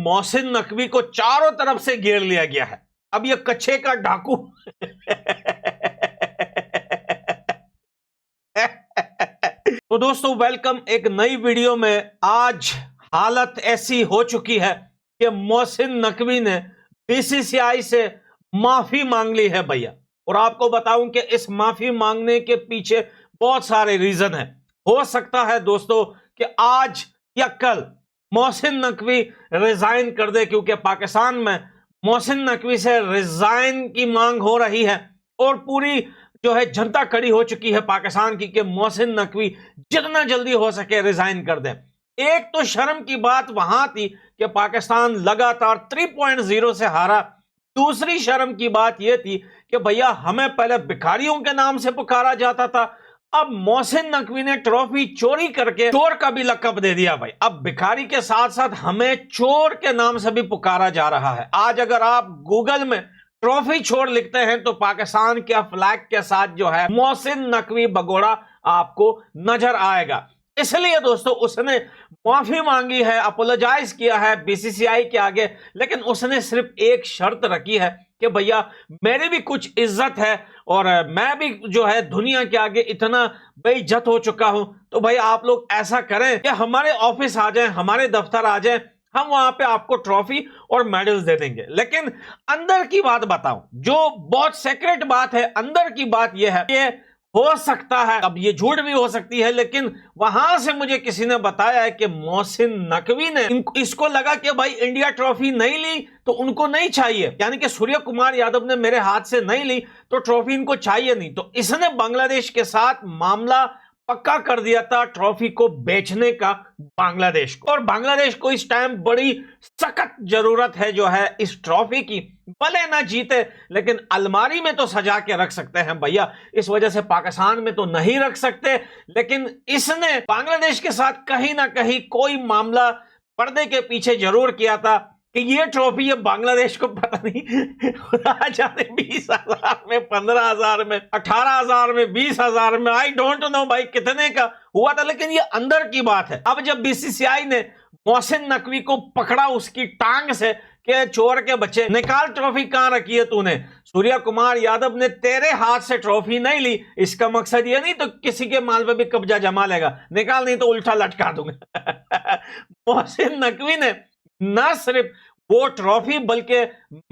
मोहसिन नकवी को चारों तरफ से घेर लिया गया है। अब ये कच्छे का डाकू तो दोस्तों वेलकम एक नई वीडियो में। आज हालत ऐसी हो चुकी है कि मोहसिन नकवी ने बीसीसीआई से माफी मांग ली है भैया। और आपको बताऊं कि इस माफी मांगने के पीछे बहुत सारे रीजन हैं। हो सकता है दोस्तों कि आज या कल मोहसिन नकवी रिजाइन कर दे, क्योंकि पाकिस्तान में मोहसिन नकवी से रिजाइन की मांग हो रही है और पूरी जो है जनता खड़ी हो चुकी है पाकिस्तान की कि मोहसिन नकवी जितना जल्दी हो सके रिजाइन कर दे। एक तो शर्म की बात वहां थी कि पाकिस्तान लगातार 3.0 से हारा। दूसरी शर्म की बात यह थी कि भैया हमें पहले भिखारियों के नाम से पुकारा जाता था, अब मोहसिन नकवी ने ट्रॉफी चोरी करके चोर का भी लकब दे दिया भाई। अब भिखारी के साथ साथ हमें चोर के नाम से भी पुकारा जा रहा है। आज अगर आप गूगल में ट्रॉफी चोर लिखते हैं तो पाकिस्तान के फ्लैग के साथ जो है मोहसिन नकवी भगोड़ा आपको नजर आएगा। इसलिए दोस्तों उसने माफी मांगी है, अपोलोजाइज किया है बीसीसीआई के आगे, लेकिन उसने सिर्फ एक शर्त रखी है कि भैया मेरी भी कुछ इज्जत है और मैं भी जो है दुनिया के आगे इतना बेइज्जत हो चुका हूं, तो भाई आप लोग ऐसा करें कि हमारे ऑफिस आ जाएं, हमारे दफ्तर आ जाएं, हम वहां पे आपको ट्रॉफी और मेडल्स दे देंगे। लेकिन अंदर की बात बताऊं, जो बहुत सीक्रेट बात है, अंदर की बात यह है कि हो सकता है, अब ये झूठ भी हो सकती है, लेकिन वहां से मुझे किसी ने बताया है कि मोहसिन नकवी ने इसको लगा कि भाई इंडिया ट्रॉफी नहीं ली तो उनको नहीं चाहिए, यानी कि सूर्य कुमार यादव ने मेरे हाथ से नहीं ली तो ट्रॉफी इनको चाहिए नहीं, तो इसने बांग्लादेश के साथ मामला पक्का कर दिया था ट्रॉफी को बेचने का बांग्लादेश को। और बांग्लादेश को इस टाइम बड़ी सख्त जरूरत है जो है इस ट्रॉफी की। भले ना जीते लेकिन अलमारी में तो सजा के रख सकते हैं भैया, इस वजह से पाकिस्तान में तो नहीं रख सकते। लेकिन इसने बांग्लादेश के साथ कहीं ना कहीं कोई मामला पर्दे के पीछे जरूर किया था कि ये ट्रॉफी ये बांग्लादेश को पता नहीं खुदा जाने 20,000 में, 15,000 में, 18,000 में, 20,000 में, आई डोंट नो भाई कितने का हुआ था, लेकिन ये अंदर की बात है। अब जब बीसीसीआई ने मोहसिन नकवी को पकड़ा उसकी टांग से कि चोर के बच्चे निकाल ट्रॉफी कहां रखी है तूने, सूर्य कुमार यादव ने तेरे हाथ से ट्रॉफी नहीं ली, इसका मकसद ये नहीं तो किसी के माल पे भी कब्जा जमा लेगा, निकाल नहीं तो उल्टा लटका दूंगा। मोहसिन नकवी ने न सिर्फ वो ट्रॉफी बल्कि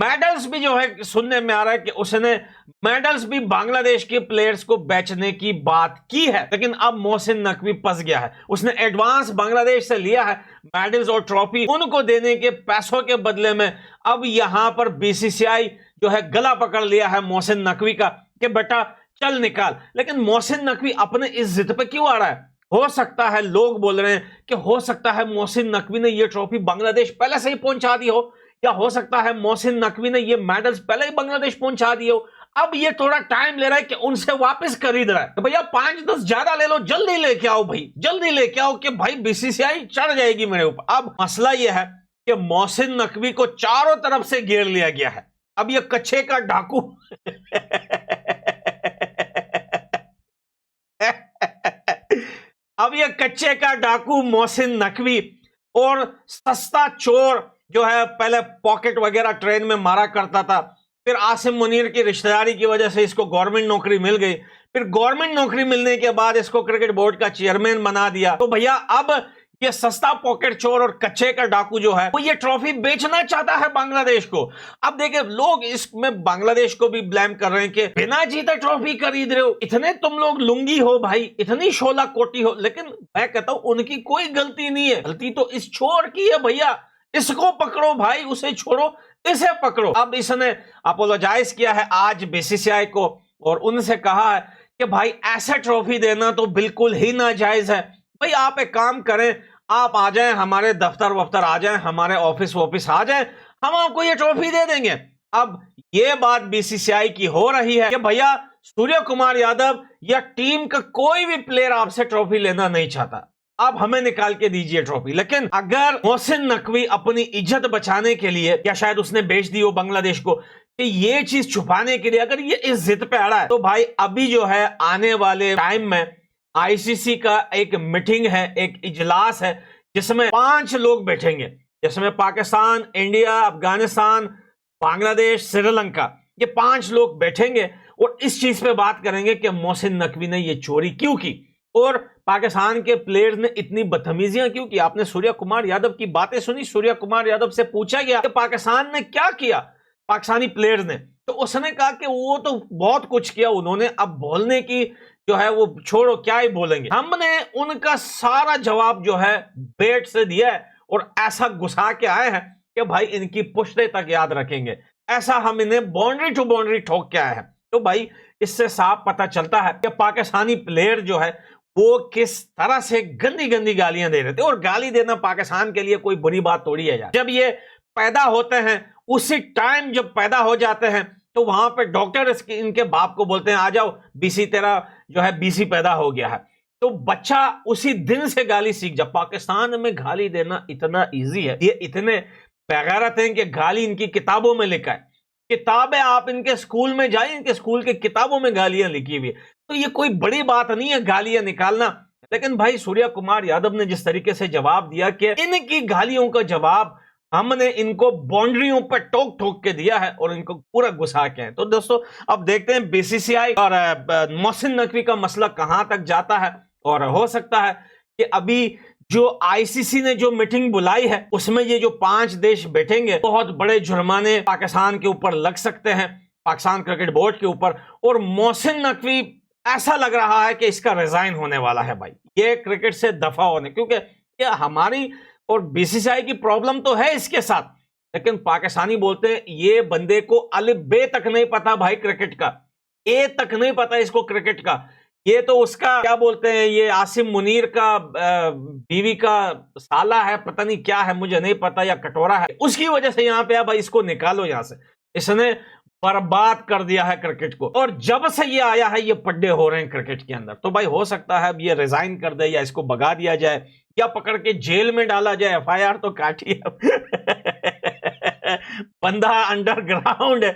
मेडल्स भी जो है सुनने में आ रहा है कि उसने मेडल्स भी बांग्लादेश के प्लेयर्स को बेचने की बात की है। लेकिन अब मोहसिन नकवी फंस गया है, उसने एडवांस बांग्लादेश से लिया है मेडल्स और ट्रॉफी, उनको देने के पैसों के बदले में अब यहां पर बीसीसीआई जो है गला पकड़ लिया है मोहसिन नकवी का कि बेटा चल निकाल। लेकिन मोहसिन नकवी अपने इस जिद पे क्यों आ रहा है? हो सकता है, लोग बोल रहे हैं कि हो सकता है मोहसिन नकवी ने ये ट्रॉफी बांग्लादेश पहले से ही पहुंचा दी हो, या हो सकता है मोहसिन नकवी ने ये मेडल्स पहले ही बांग्लादेश पहुंचा दिए हो। अब ये थोड़ा टाइम ले रहा है कि उनसे वापस खरीद रहा है, तो भैया 5-10 ज्यादा ले लो, जल्दी लेके आओ भाई, जल्दी लेके आओ कि भाई बीसीसीआई चढ़ जाएगी मेरे ऊपर। अब मसला यह है कि मोहसिन नकवी को चारों तरफ से घेर लिया गया है। अब ये कच्छे का डाकू अब ये कच्चे का डाकू मोहसिन नकवी और सस्ता चोर जो है पहले पॉकेट वगैरह ट्रेन में मारा करता था, फिर आसिम मुनीर की रिश्तेदारी की वजह से इसको गवर्नमेंट नौकरी मिल गई, फिर गवर्नमेंट नौकरी मिलने के बाद इसको क्रिकेट बोर्ड का चेयरमैन बना दिया। तो भैया अब ये सस्ता पॉकेट चोर और कच्चे का डाकू जो है वो ये ट्रॉफी बेचना चाहता है बांग्लादेश को। अब देखिए लोग इसमें बांग्लादेश को भी ब्लेम कर रहे हैं कि बिना जीते ट्रॉफी खरीद रहे हो, इतने तुम लोग लुंगी हो भाई, इतनी शोला कोटी हो। लेकिन मैं कहता हूं उनकी कोई गलती नहीं है, गलती तो इस चोर की है भैया। इसको पकड़ो भाई, उसे छोड़ो, इसे पकड़ो। अब इसने अपोलोजाइज किया है आज बीसीसीआई को और उनसे कहा है कि भाई ऐसे ट्रॉफी देना तो बिल्कुल ही नाजायज है। भाई आप एक काम करें, आप आ जाएं हमारे दफ्तर वफ्तर आ जाएं, हमारे ऑफिस वॉफिस आ जाएं, हम आपको ये ट्रॉफी दे देंगे। अब ये बात बीसीसीआई की हो रही है कि भैया सूर्य कुमार यादव या टीम का कोई भी प्लेयर आपसे ट्रॉफी लेना नहीं चाहता, आप हमें निकाल के दीजिए ट्रॉफी। लेकिन अगर मोहसिन नकवी अपनी इज्जत बचाने के लिए, या शायद उसने बेच दी हो बांग्लादेश को, कि ये चीज छुपाने के लिए अगर ये इस जिद पे अड़ा है, तो भाई अभी जो है आने वाले टाइम में आईसीसी का एक मीटिंग है, एक इजलास है जिसमें 5 लोग बैठेंगे जिसमें पाकिस्तान, इंडिया, अफगानिस्तान, बांग्लादेश, श्रीलंका, ये 5 लोग बैठेंगे और इस चीज पे बात करेंगे कि मोहसिन नकवी ने ये चोरी क्यों की और पाकिस्तान के प्लेयर्स ने इतनी बदतमीजियां क्यों की। आपने सूर्य कुमार यादव की बातें सुनी। सूर्य कुमार यादव से पूछा गया कि पाकिस्तान ने क्या किया, पाकिस्तानी प्लेयर्स ने, तो उसने कहा कि वो तो बहुत कुछ किया उन्होंने, अब बोलने की जो है वो छोड़ो, क्या ही बोलेंगे। हमने उनका सारा जवाब जो है बेट से दिया है और ऐसा घुसा के आए हैं कि भाई इनकी पुश्ते तक याद रखेंगे। ऐसा हम इन्हें बाउंड्री टू बाउंड्री ठोक के आए हैं। तो भाई इससे साफ पता चलता है कि पाकिस्तानी प्लेयर जो है वो किस तरह से गंदी गंदी गालियां दे रहे थे। और गाली देना पाकिस्तान के लिए कोई बुरी बात थोड़ी है यार। जब ये पैदा होते हैं उसी टाइम जब पैदा हो जाते हैं तो वहां पे डॉक्टर इनके बाप को बोलते हैं आ जाओ बीसी, तेरा जो है बीसी पैदा हो गया है। तो बच्चा उसी दिन से गाली सीख जा। पाकिस्तान में गाली देना इतना इजी है, ये इतने बेगैरत हैं कि गाली इनकी किताबों में लिखा है। किताबें आप इनके स्कूल में जाए, इनके स्कूल की किताबों में गालियां लिखी हुई है। तो ये कोई बड़ी बात नहीं है गालियां निकालना। लेकिन भाई सूर्य कुमार यादव ने जिस तरीके से जवाब दिया कि इनकी गालियों का जवाब हमने इनको बाउंड्रियों पर टोक ठोक के दिया है और इनको पूरा घुसा के है। तो दोस्तों अब देखते हैं बीसीसीआई और मोहसिन नकवी का मसला कहां तक जाता है। और हो सकता है कि अभी जो आईसीसी ने जो मीटिंग बुलाई है उसमें ये जो 5 देश बैठेंगे, बहुत बड़े जुर्माने पाकिस्तान के ऊपर लग सकते हैं, पाकिस्तान क्रिकेट बोर्ड के ऊपर। और मोहसिन नकवी ऐसा लग रहा है कि इसका रिजाइन होने वाला है भाई, ये क्रिकेट से दफा होने, क्योंकि ये हमारी और बीसीसीआई की प्रॉब्लम तो है इसके साथ, लेकिन पाकिस्तानी बोलते हैं ये बंदे को अलिफ बे तक नहीं पता भाई क्रिकेट का, ए तक नहीं पता इसको क्रिकेट का। ये तो उसका क्या बोलते हैं, ये आसिम मुनीर का बीवी का साला है, पता नहीं क्या है मुझे नहीं पता, या कटोरा है, उसकी वजह से यहाँ पे भाई इसको निकालो यहाँ से। इसने बर्बाद कर दिया है क्रिकेट को और जब से ये आया है ये पड्डे हो रहे हैं क्रिकेट के अंदर। तो भाई हो सकता है अब ये रिजाइन कर दे या इसको भगा दिया जाए या पकड़ के जेल में डाला जाए। एफआईआर तो काटी अब बंदा अंडरग्राउंड है,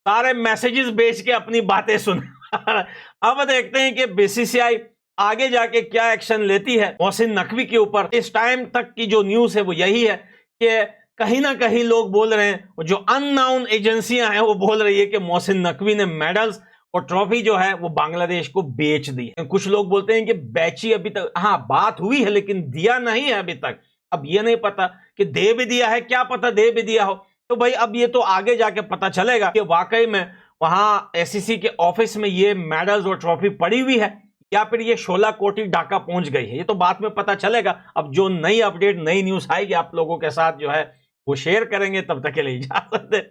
सारे मैसेजेस भेज के अपनी बातें सुन अब देखते हैं कि बीसीसीआई आगे जाके क्या एक्शन लेती है मोहसिन नकवी के ऊपर। इस टाइम तक की जो न्यूज है वो यही है कि कहीं ना कहीं लोग बोल रहे हैं, जो अननाउन एजेंसियां हैं वो बोल रही है कि मोहसिन नकवी ने मेडल्स और ट्रॉफी जो है वो बांग्लादेश को बेच दी। कुछ लोग बोलते हैं कि बेची अभी तक, हाँ बात हुई है लेकिन दिया नहीं है अभी तक। अब ये नहीं पता कि दे भी दिया है, क्या पता दे भी दिया हो। तो भाई अब ये तो आगे जाके पता चलेगा कि वाकई में वहां एसीसी के ऑफिस में ये मेडल्स और ट्रॉफी पड़ी हुई है या फिर ये 16 कोटी ढाका पहुंच गई है। ये तो बाद में पता चलेगा। अब जो नई अपडेट, नई न्यूज आएगी आप लोगों के साथ जो है वो शेयर करेंगे। तब तक के लिए इजाजत है।